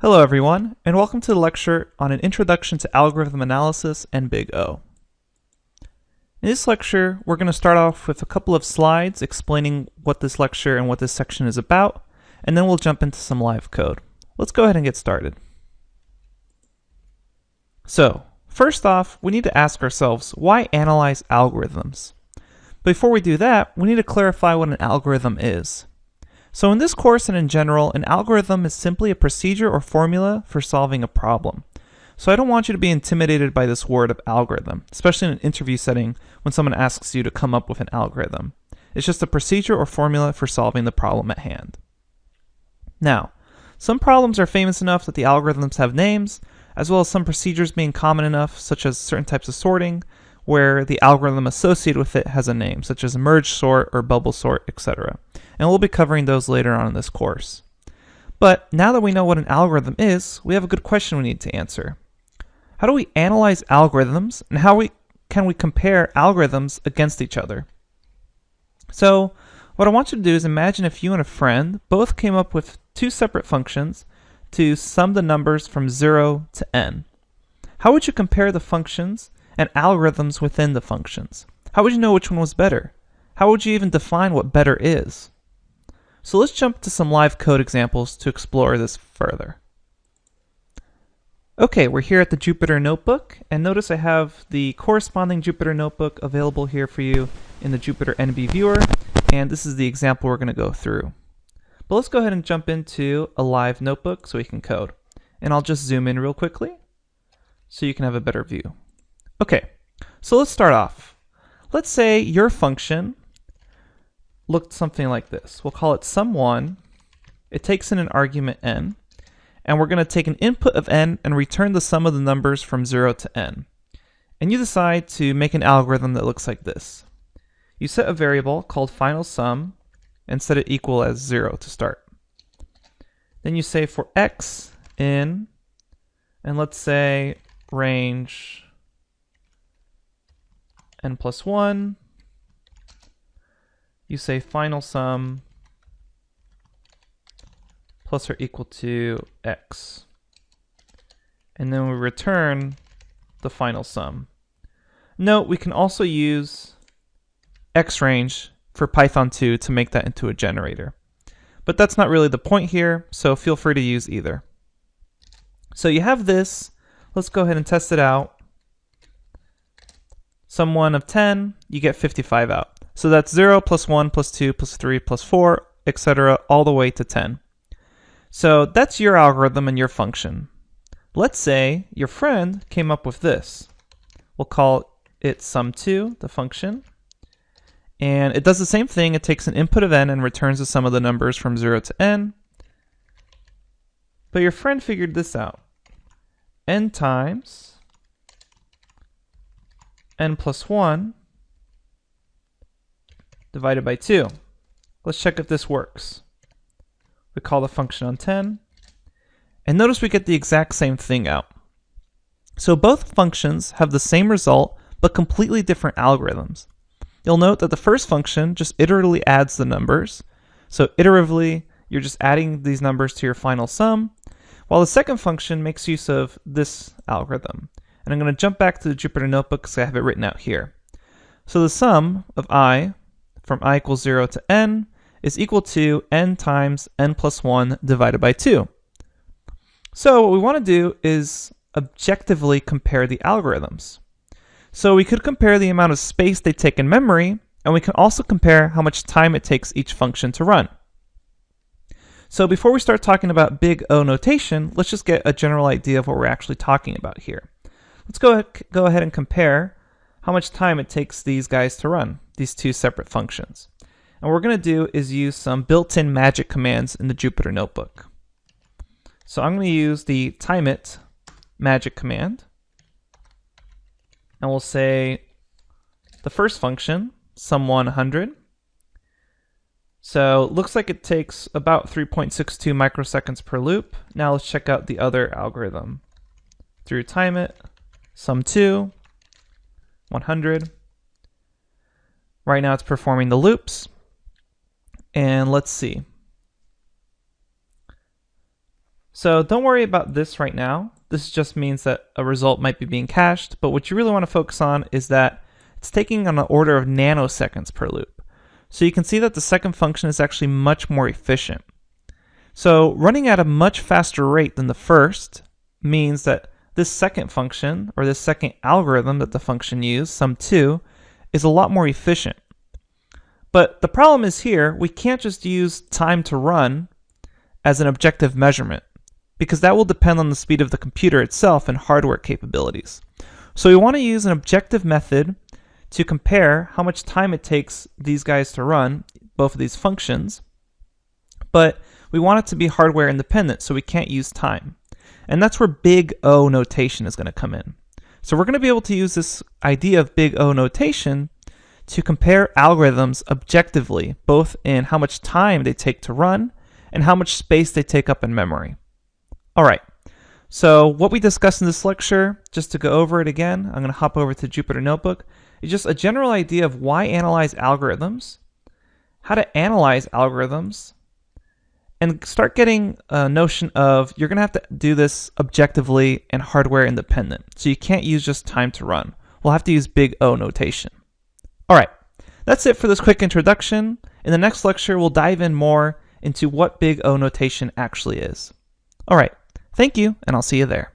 Hello everyone, and welcome to the lecture on an introduction to algorithm analysis and Big O. In this lecture, we're going to start off with a couple of slides explaining what this lecture and what this section is about, and then we'll jump into some live code. Let's go ahead and get started. So, first off, we need to ask ourselves, why analyze algorithms? Before we do that, we need to clarify what an algorithm is. So in this course and in general, an algorithm is simply a procedure or formula for solving a problem. So I don't want you to be intimidated by this word of algorithm, especially in an interview setting when someone asks you to come up with an algorithm. It's just a procedure or formula for solving the problem at hand. Now, some problems are famous enough that the algorithms have names, as well as some procedures being common enough, such as certain types of sorting, where the algorithm associated with it has a name, such as merge sort or bubble sort, etc. And we'll be covering those later on in this course. But now that we know what an algorithm is, we have a good question we need to answer. How do we analyze algorithms, and how can we compare algorithms against each other? So, what I want you to do is imagine if you and a friend both came up with two separate functions to sum the numbers from 0 to n. How would you compare the functions and algorithms within the functions? How would you know which one was better? How would you even define what better is? So let's jump to some live code examples to explore this further. Okay, we're here at the Jupyter Notebook, and notice I have the corresponding Jupyter Notebook available here for you in the Jupyter NB viewer, and this is the example we're going to go through. But let's go ahead and jump into a live notebook so we can code. And I'll just zoom in real quickly so you can have a better view. Okay, so let's start off. Let's say your function looked something like this. We'll call it sum1. It takes in an argument n, and we're going to take an input of n and return the sum of the numbers from 0 to n. And you decide to make an algorithm that looks like this. You set a variable called final sum and set it equal as 0 to start. Then you say for x in, and let's say range n plus 1, you say final sum plus or equal to x. And then we return the final sum. Note, we can also use xrange for Python 2 to make that into a generator. But that's not really the point here, so feel free to use either. So you have this. Let's go ahead and test it out. Sum 1 of 10, you get 55 out. So that's 0 plus 1 plus 2 plus 3 plus 4, etc., all the way to 10. So that's your algorithm and your function. Let's say your friend came up with this. We'll call it sum2, the function. And it does the same thing. It takes an input of n and returns the sum of the numbers from 0 to n. But your friend figured this out. N times n plus 1 divided by 2. Let's check if this works. We call the function on 10, and notice we get the exact same thing out. So both functions have the same result, but completely different algorithms. You'll note that the first function just iteratively adds the numbers. So iteratively, you're just adding these numbers to your final sum, while the second function makes use of this algorithm. And I'm going to jump back to the Jupyter Notebook because I have it written out here. So the sum of I from I equals 0 to n is equal to n times n plus 1 divided by 2. So what we want to do is objectively compare the algorithms. So we could compare the amount of space they take in memory, and we can also compare how much time it takes each function to run. So before we start talking about Big O notation, let's just get a general idea of what we're actually talking about here. Let's go ahead and compare how much time it takes these guys to run, these two separate functions. And what we're going to do is use some built-in magic commands in the Jupyter Notebook. So I'm going to use the timeIt magic command. And we'll say the first function, sum100. So it looks like it takes about 3.62 microseconds per loop. Now let's check out the other algorithm. Through timeIt, sum2, 100. Right now it's performing the loops. And let's see. So don't worry about this right now. This just means that a result might be being cached, but what you really want to focus on is that it's taking on an order of nanoseconds per loop. So you can see that the second function is actually much more efficient. So running at a much faster rate than the first means that this second function, or this second algorithm that the function used, sum2, is a lot more efficient. But the problem is here, we can't just use time to run as an objective measurement, because that will depend on the speed of the computer itself and hardware capabilities. So we want to use an objective method to compare how much time it takes these guys to run, both of these functions, but we want it to be hardware independent, so we can't use time. And that's where big O notation is going to come in. So we're going to be able to use this idea of big O notation to compare algorithms objectively, both in how much time they take to run and how much space they take up in memory. All right, so what we discussed in this lecture, just to go over it again, I'm going to hop over to Jupyter Notebook, is just a general idea of why analyze algorithms, how to analyze algorithms, and start getting a notion of you're going to have to do this objectively and hardware independent. So you can't use just time to run. We'll have to use big O notation. All right, that's it for this quick introduction. In the next lecture, we'll dive in more into what big O notation actually is. All right, thank you, and I'll see you there.